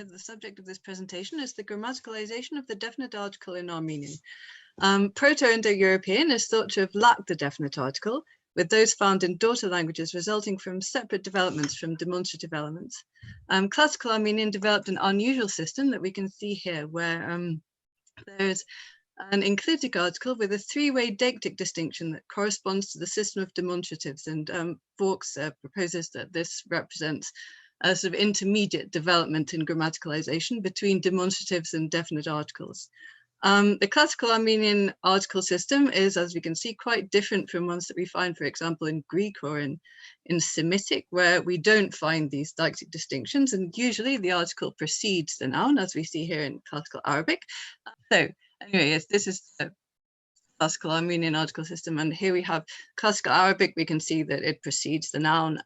The subject of this presentation is the grammaticalization of the definite article in Armenian. Proto-Indo-European is thought to have lacked the definite article, with those found in daughter languages resulting from separate developments from demonstrative elements. Classical Armenian developed an unusual system that we can see here, where there's an enclitic article with a three-way deictic distinction that corresponds to the system of demonstratives, and Vaux proposes that this represents a sort of intermediate development in grammaticalization between demonstratives and definite articles. The classical Armenian article system is, as we can see, quite different from ones that we find, for example, in Greek or in Semitic, where we don't find these deictic distinctions, and usually the article precedes the noun, as we see here in classical Arabic. So anyway, yes, this is the classical Armenian article system, and here we have classical Arabic. We can see that it precedes the noun.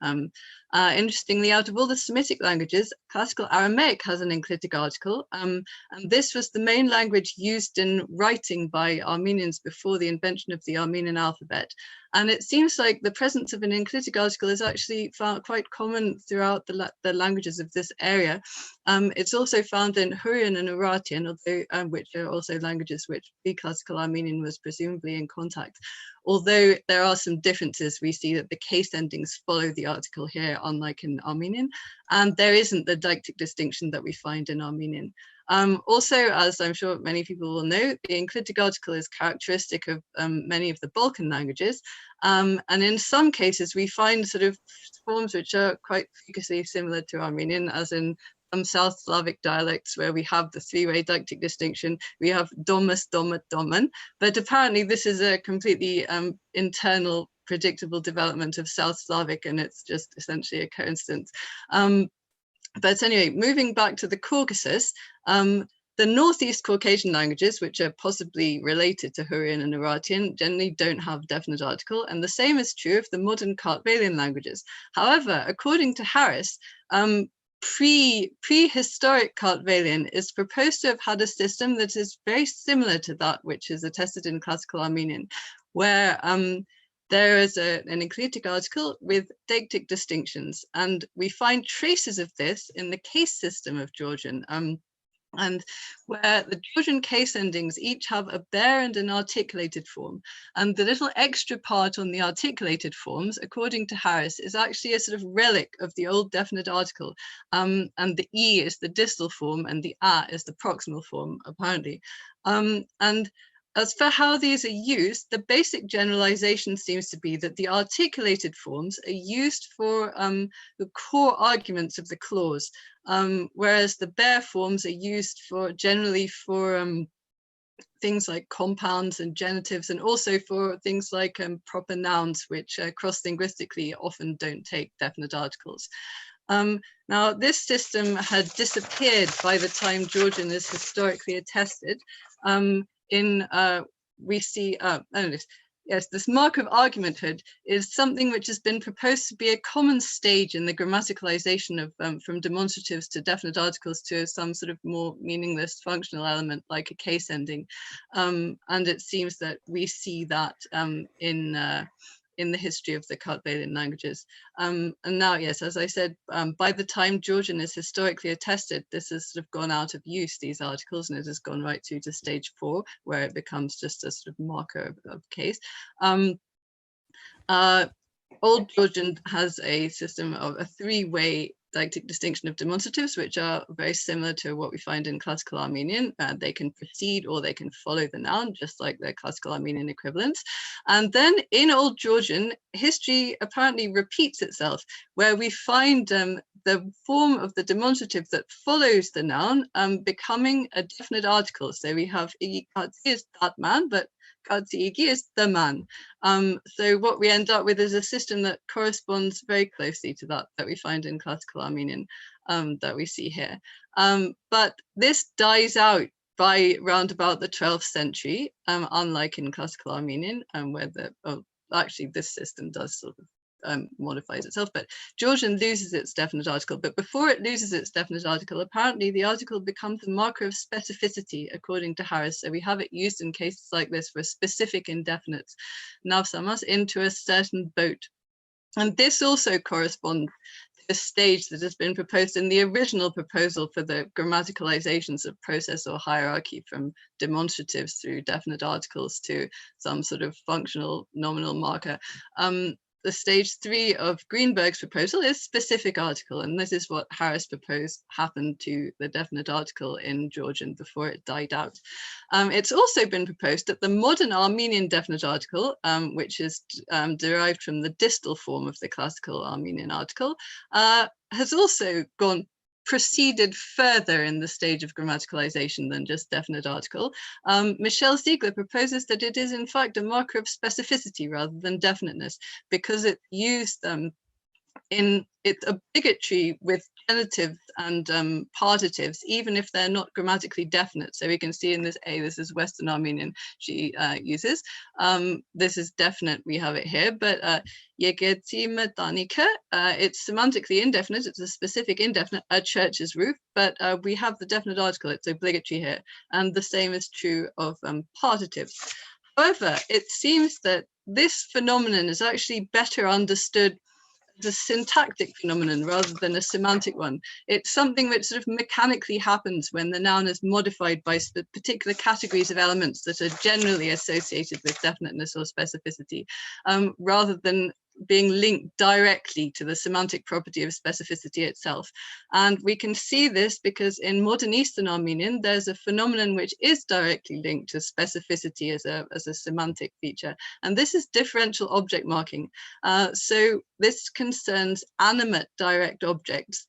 Interestingly, out of all the Semitic languages, classical Aramaic has an enclitic article, and this was the main language used in writing by Armenians before the invention of the Armenian alphabet. And it seems like the presence of an enclitic article is actually found quite common throughout the languages of this area. It's also found in Hurrian and Urartian, although, which are also languages which pre-classical Armenian was presumably in contact. Although there are some differences, we see that the case endings follow the article here, unlike in Armenian, and there isn't the deictic distinction that we find in Armenian. Also, as I'm sure many people will know, the enclitic article is characteristic of many of the Balkan languages, and in some cases we find sort of forms which are quite frequently similar to Armenian, as in some South Slavic dialects where we have the three-way deictic distinction. We have domus, domet, domen, but apparently this is a completely internal, predictable development of South Slavic, and it's just essentially a coincidence. But anyway, moving back to the Caucasus, the Northeast Caucasian languages, which are possibly related to Hurrian and Urartian, generally don't have definite article, and the same is true of the modern Kartvelian languages. However, according to Harris, prehistoric Kartvelian is proposed to have had a system that is very similar to that which is attested in classical Armenian, where there is an enclitic article with deictic distinctions, and we find traces of this in the case system of Georgian, and where the Georgian case endings each have a bare and an articulated form. And the little extra part on the articulated forms, according to Harris, is actually a sort of relic of the old definite article. And the E is the distal form and the A is the proximal form, apparently. And as for how these are used, the basic generalization seems to be that the articulated forms are used for the core arguments of the clause, whereas the bare forms are used for generally for things like compounds and genitives, and also for things like proper nouns, which cross-linguistically often don't take definite articles. Now, this system had disappeared by the time Georgian is historically attested. We see, yes, this mark of argumenthood is something which has been proposed to be a common stage in the grammaticalization of from demonstratives to definite articles to some sort of more meaningless functional element like a case ending. And it seems that we see that in the history of the Kartvelian languages. And now, yes, as I said, by the time Georgian is historically attested, this has sort of gone out of use, these articles, and it has gone right through to stage 4, where it becomes just a sort of marker of case. Old Georgian has a system of a three-way deictic distinction of demonstratives, which are very similar to what we find in classical Armenian. They can precede or they can follow the noun, just like their classical Armenian equivalents. And then in Old Georgian, history apparently repeats itself, where we find the form of the demonstrative that follows the noun becoming a definite article. So we have Igikatsi is that man, but Katsi Igi is the man. So what we end up with is a system that corresponds very closely to that we find in classical Armenian that we see here. But this dies out by round about the 12th century, unlike in classical Armenian, where actually this system does sort of modifies itself, but Georgian loses its definite article. But before it loses its definite article, apparently the article becomes a marker of specificity, according to Harris. So we have it used in cases like this for specific indefinites, navsamas, into a certain boat. And this also corresponds this stage that has been proposed in the original proposal for the grammaticalizations of process or hierarchy from demonstratives through definite articles to some sort of functional nominal marker. The stage 3 of Greenberg's proposal is specific article, and this is what Harris proposed happened to the definite article in Georgian before it died out. It's also been proposed that the modern Armenian definite article, which is derived from the distal form of the classical Armenian article, has also proceeded further in the stage of grammaticalization than just definite article. Michel Ziegler proposes that it is in fact a marker of specificity rather than definiteness, because it used it's obligatory with genitives and partitives, even if they're not grammatically definite. So we can see in this A, this is Western Armenian she uses. This is definite, we have it here, but it's semantically indefinite, it's a specific indefinite, a church's roof, but we have the definite article, it's obligatory here. And the same is true of partitives. However, it seems that this phenomenon is actually better understood as a syntactic phenomenon rather than a semantic one. It's something which sort of mechanically happens when the noun is modified by particular categories of elements that are generally associated with definiteness or specificity, rather than being linked directly to the semantic property of specificity itself. And we can see this because in modern Eastern Armenian, there's a phenomenon which is directly linked to specificity as a semantic feature. And this is differential object marking. So this concerns animate direct objects.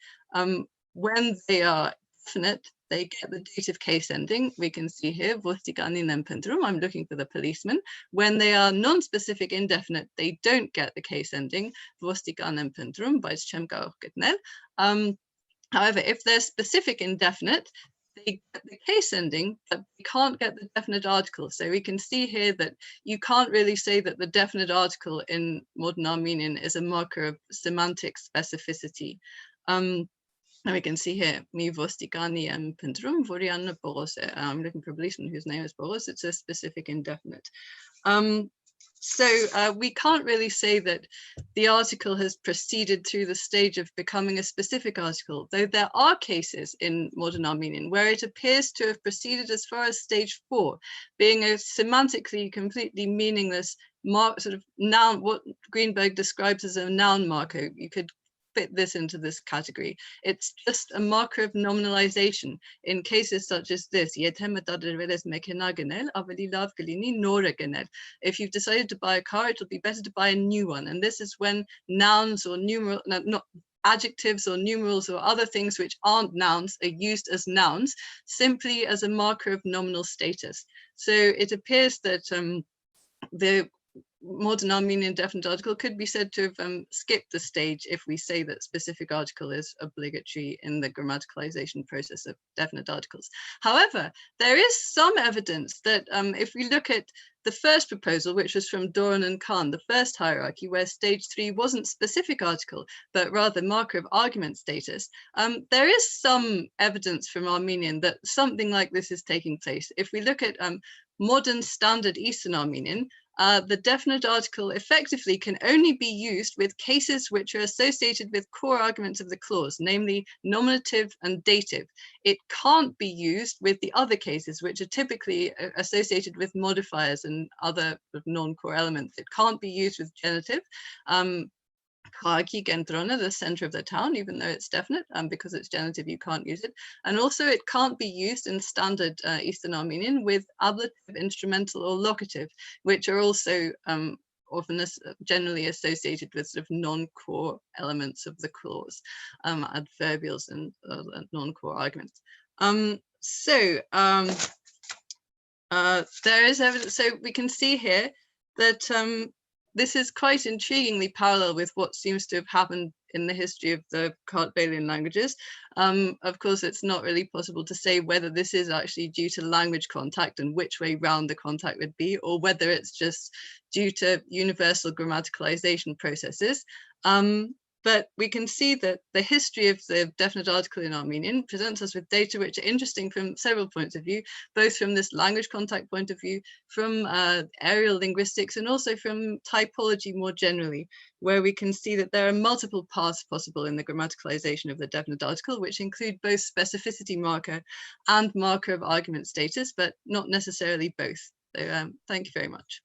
When they are definite, they get the dative case ending. We can see here, I'm looking for the policeman. When they are non-specific indefinite, they don't get the case ending. However, if they're specific indefinite, they get the case ending, but they can't get the definite article. So we can see here that you can't really say that the definite article in modern Armenian is a marker of semantic specificity. And we can see here, I'm looking for a policeman whose name is Boros. It's a specific indefinite. So we can't really say that the article has proceeded through the stage of becoming a specific article, though there are cases in modern Armenian where it appears to have proceeded as far as stage 4, being a semantically completely meaningless sort of noun, what Greenberg describes as a noun marker. You could fit this into this category. It's just a marker of nominalization in cases such as this. If you've decided to buy a car, it'll be better to buy a new one. And this is when nouns or not adjectives or numerals or other things which aren't nouns are used as nouns simply as a marker of nominal status. So it appears that the modern Armenian definite article could be said to have skipped the stage if we say that specific article is obligatory in the grammaticalization process of definite articles. However, there is some evidence that if we look at the first proposal, which was from Doran and Khan, the first hierarchy, where stage 3 wasn't specific article, but rather marker of argument status, there is some evidence from Armenian that something like this is taking place. If we look at modern standard Eastern Armenian, the definite article effectively can only be used with cases which are associated with core arguments of the clause, namely nominative and dative. It can't be used with the other cases, which are typically associated with modifiers and other non-core elements. It can't be used with genitive. The center of the town, even though it's definite, because it's genitive, you can't use it. And also it can't be used in standard Eastern Armenian with ablative, instrumental, or locative, which are also often generally associated with sort of non-core elements of the clause, adverbials and non-core arguments. There is evidence, so we can see here that this is quite intriguingly parallel with what seems to have happened in the history of the Kartvelian languages. Of course, it's not really possible to say whether this is actually due to language contact and which way round the contact would be, or whether it's just due to universal grammaticalization processes. But we can see that the history of the definite article in Armenian presents us with data which are interesting from several points of view, both from this language contact point of view, from areal linguistics, and also from typology more generally, where we can see that there are multiple paths possible in the grammaticalization of the definite article, which include both specificity marker and marker of argument status, but not necessarily both. So thank you very much.